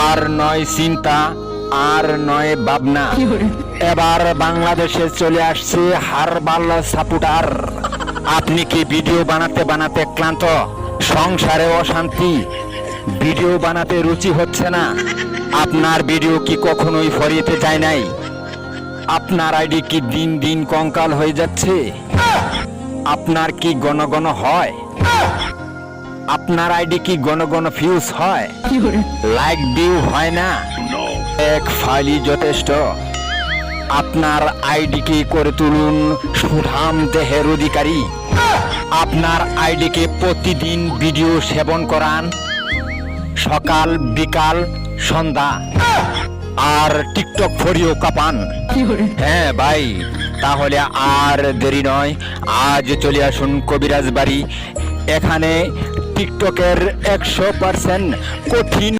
আর নয় চিন্তা, আর নয় ভাবনা। এবার বাংলাদেশে চলে আসছে হারবাল সাপোর্টার। আপনি কি ভিডিও বানাতে বানাতে ক্লান্ত? সংসারে অশান্তি, ভিডিও বানাতে রুচি হচ্ছে না? আপনার ভিডিও কি কখনোই ফরিয়েতে যায় নাই? আপনার আইডি কি দিন দিন কঙ্কাল হয়ে যাচ্ছে? আপনার কি ঘন ঘন হয়? আপনার আইডি কি ঘন ঘন ফিউজ হয়? লাইক ভিউ হয় না? এক ফাইলই যথেষ্ট। আপনার আইডিকে করে তুলুন সুঠাম দেহের অধিকারী। আপনার আইডিকে প্রতিদিন ভিডিও সেবন করান, সকাল বিকাল সন্ধ্যা, আর টিকটক ফরিও কাপান। হ্যাঁ ভাই, তাহলে আর দেরি নয়, আজ চলে আসুন কবিরাজ বাড়ি। এখানে টিকটকের 100% কঠিন